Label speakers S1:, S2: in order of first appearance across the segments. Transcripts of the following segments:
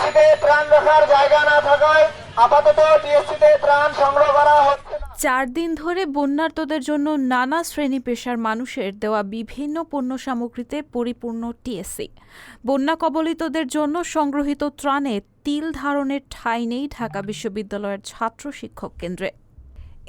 S1: টিএসসিতে ত্রাণ রাখার জায়গা না থাকায় আপাতত টিএসসিতে ত্রাণ সংগ্রহ করা হচ্ছে না।
S2: 4 দিন ধরে বন্যার্তদের জন্য নানা শ্রেণী পেশার মানুষের দেওয়া বিভিন্ন পণ্য সামগ্রীতে পরিপূর্ণ টিএসসি। বন্যা কবলিতদের জন্য সংগ্রহীত ত্রাণে তিল ধারণের ঠাঁই নেই ঢাকা বিশ্ববিদ্যালয়ের ছাত্র শিক্ষক কেন্দ্রে।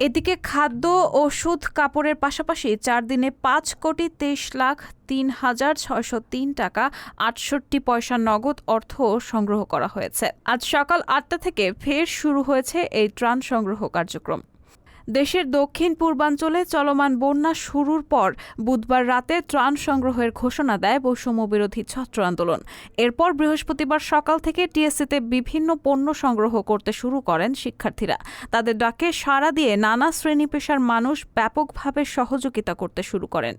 S2: এদিকে খাদ্য, ওষুধ, কাপড়ের পাশাপাশি 4 দিনে 5,23,03,603 টাকা 68 পয়সা নগদ অর্থ সংগ্রহ করা হয়েছে। আজ সকাল 8টা থেকে ফের শুরু হয়েছে এই ত্রাণ সংগ্রহ কার্যক্রম। দেশের দক্ষিণ পূর্বাঞ্চলে চলমান বন্যা শুরুর পর বুধবার রাতে ত্রাণ সংগ্রহের ঘোষণা দেয় বৈষম্য বিরোধী ছাত্র আন্দোলন। এরপর বৃহস্পতিবার সকাল থেকে টিএসসিতে বিভিন্ন পণ্য সংগ্রহ করতে শুরু করেন শিক্ষার্থীরা। তাদের ডাকে সাড়া দিয়ে নানা শ্রেণী পেশার মানুষ ব্যাপকভাবে সহযোগিতা করতে শুরু করেন।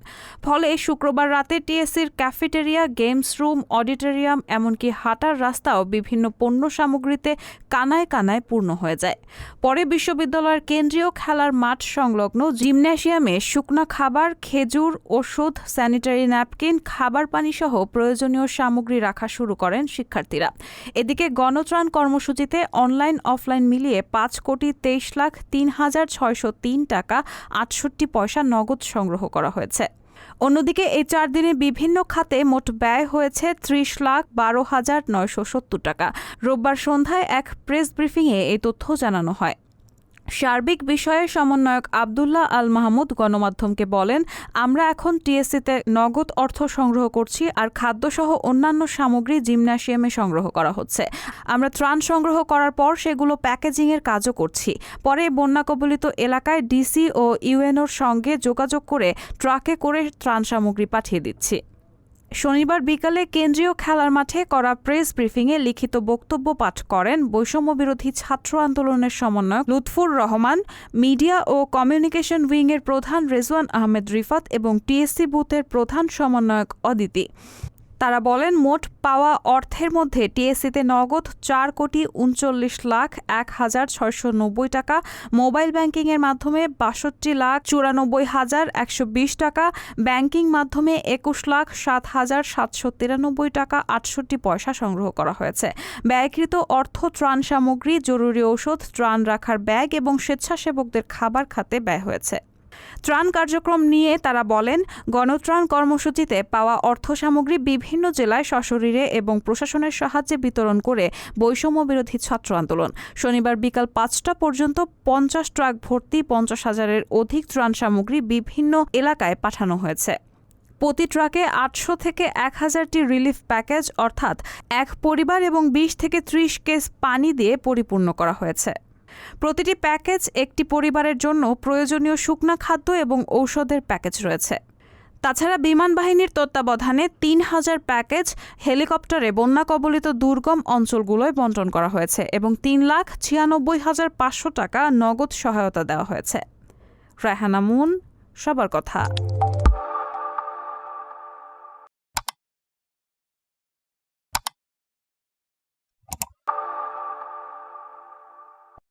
S2: ফলে শুক্রবার রাতে টিএসসির ক্যাফেটেরিয়া, গেমস রুম, অডিটোরিয়াম, এমনকি হাঁটার রাস্তাও বিভিন্ন পণ্য সামগ্রীতে কানায় কানায় পূর্ণ হয়ে যায়। পরে বিশ্ববিদ্যালয়ের কেন্দ্রীয় খেলার মাঠ সংলগ্ন জিমন্যাসিয়ামে শুকনা খাবার, খেজুর, ওষুধ, স্যানিটারি ন্যাপকিন, খাবার পানি সহ প্রয়োজনীয় সামগ্রী রাখা শুরু করেন শিক্ষার্থীরা। এদিকে গণত্রাণ কর্মসূচিতে অনলাইন অফলাইন মিলিয়ে 5,03,603 টাকা 68 পয়সা নগদ সংগ্রহ করা হয়েছে। অন্যদিকে এই 4 দিনে বিভিন্ন খাতে মোট ব্যয় হয়েছে 30,12,970 টাকা। রোববার সন্ধ্যায় এক প্রেস ব্রিফিংয়ে এই তথ্য জানানো হয়। সার্বিক বিষয়ে সমন্বয়ক আব্দুল্লাহ আল মাহমুদ গণমাধ্যমকে বলেন, আমরা এখন টিএসসিতে নগদ অর্থ সংগ্রহ করছি আর খাদ্যসহ অন্যান্য সামগ্রী জিমন্যাসিয়ামে সংগ্রহ করা হচ্ছে। আমরা ত্রাণ সংগ্রহ করার পর সেগুলো প্যাকেজিংয়ের কাজও করছি। পরে বন্যা কবলিত এলাকায় ডিসি ও ইউএনওর সঙ্গে যোগাযোগ করে ট্রাকে করে ত্রাণ সামগ্রী পাঠিয়ে দিচ্ছি। শনিবার বিকালে কেন্দ্রীয় খেলার মাঠে করা প্রেস ব্রিফিংয়ে লিখিত বক্তব্য পাঠ করেন বৈষম্যবিরোধী ছাত্র আন্দোলনের সমন্বয়ক লুৎফুর রহমান, মিডিয়া ও কমিউনিকেশন উইংয়ের প্রধান রেজওয়ান আহমেদ রিফাত এবং টিএসসি বুথের প্রধান সমন্বয়ক অদিতি। তারা বলেন, মোট পাওয়া অর্থের মধ্যে টিএসসিতে নগদ 4,39,01,690 টাকা, মোবাইল ব্যাংকিংয়ের মাধ্যমে 62,94,120 টাকা, ব্যাংকিং মাধ্যমে 21,07,793 টাকা 68 পয়সা সংগ্রহ করা হয়েছে। ব্যয়কৃত অর্থ ত্রাণ সামগ্রী, জরুরি ঔষধ, ত্রাণ রাখার ব্যাগ এবং স্বেচ্ছাসেবকদের খাবার খাতে ব্যয় হয়েছে। ত্রাণ কার্যক্রম নিয়ে তারা বলেন, গণত্রাণ কর্মসূচিতে পাওয়া অর্থ সামগ্রী বিভিন্ন জেলায় সশরীরে এবং প্রশাসনের সাহায্যে বিতরণ করে বৈষম্য বিরোধী ছাত্র আন্দোলন। শনিবার বিকাল 5টা পর্যন্ত 50 ট্রাক ভর্তি 50,000-এর অধিক ত্রাণ সামগ্রী বিভিন্ন এলাকায় পাঠানো হয়েছে। প্রতি ট্রাকে 800 থেকে 1000টি রিলিফ প্যাকেজ অর্থাৎ এক পরিবার এবং 20 থেকে 30 কেস পানি দিয়ে পরিপূর্ণ করা হয়েছে। প্রতিটি প্যাকেজ একটি পরিবারের জন্য প্রয়োজনীয় শুকনা খাদ্য এবং ঔষধের প্যাকেজ রয়েছে। তাছাড়া বিমান বাহিনীর তত্ত্বাবধানে 3,000 প্যাকেজ হেলিকপ্টারে বন্যা কবলিত দুর্গম অঞ্চলগুলোয় বণ্টন করা হয়েছে এবং 3,96,500 টাকা নগদ সহায়তা দেওয়া হয়েছে। রায়হানা মুন, সবার কথা।